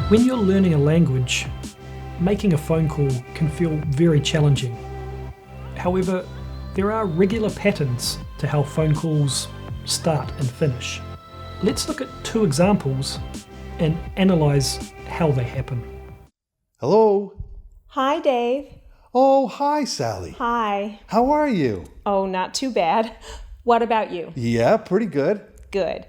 When you're learning a language, making a phone call can feel very challenging. However, there are regular patterns to how phone calls start and finish. Let's look at two examples and analyse how they happen. Hello? Hi, Dave. Oh, hi, Sally. Hi. How are you? Oh, not too bad. What about you? Yeah, pretty good. Good.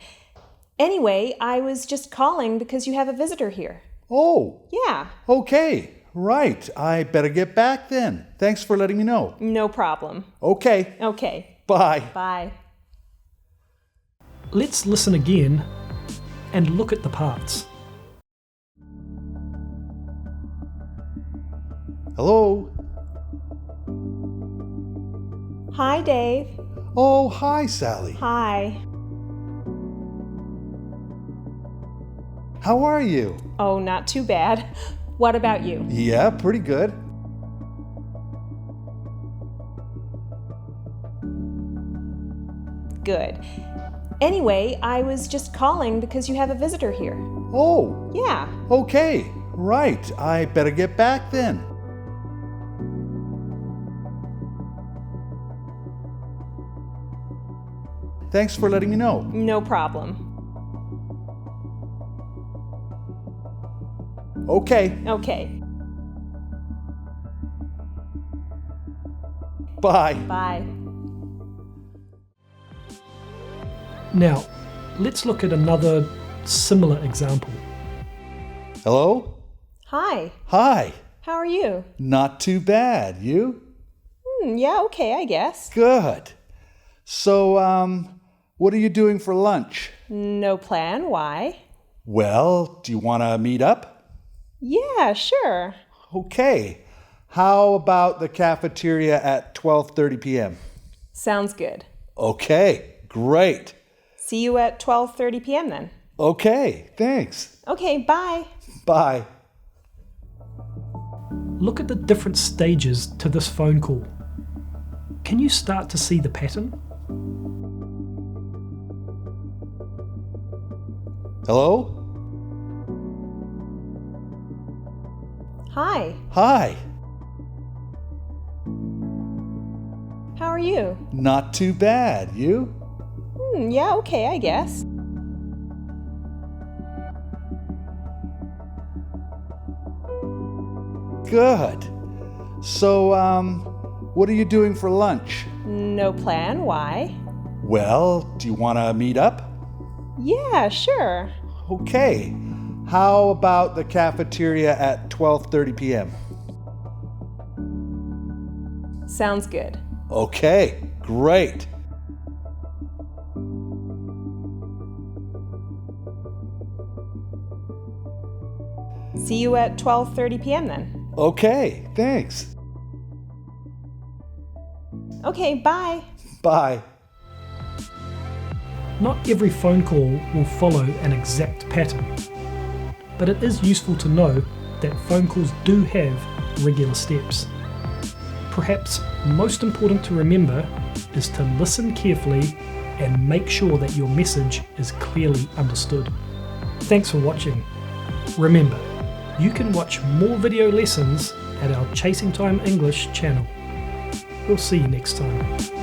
Anyway, I was just calling because you have a visitor here. Oh, Yeah, okay. Right. I better get back then. Thanks for letting me know. no problem. Okay. Okay, Bye. bye. Let's listen again and look at the parts. Hello? Hi, Dave. Oh, hi, Sally. Hi. How are you? Oh, not too bad. What about you? Yeah, pretty good. Good. Anyway, I was just calling because you have a visitor here. Oh, Yeah, okay. Right. I better get back then. Thanks for letting me know. no problem. Okay. Okay, Bye. bye. Now, let's look at another similar example. Hello? Hi, Hi. how are you? Not too bad. You? Yeah, okay, I guess. Good. So, what are you doing for lunch? No plan, why? Well, do you want to meet up? Yeah, sure. Okay. How about the cafeteria at 12:30 p.m.? Sounds good. Okay, great. See you at 12:30 p.m. then. Okay, thanks. Okay, bye. Bye. Look at the different stages to this phone call. Can you start to see the pattern? Hello? Hi, Hi. how are you? Not too bad. You? Yeah, okay, I guess. Good. So, what are you doing for lunch? No plan, why? Well, do you want to meet up? Yeah, sure. Okay. How about the cafeteria at 12:30 p.m.? Sounds good. Okay, great. See you at 12:30 p.m. then. Okay, thanks. Okay, bye. Bye. Not every phone call will follow an exact pattern, but it is useful to know that phone calls do have regular steps. Perhaps most important to remember is to listen carefully and make sure that your message is clearly understood. Thanks for watching. Remember, you can watch more video lessons at our Chasing Time English channel. We'll see you next time.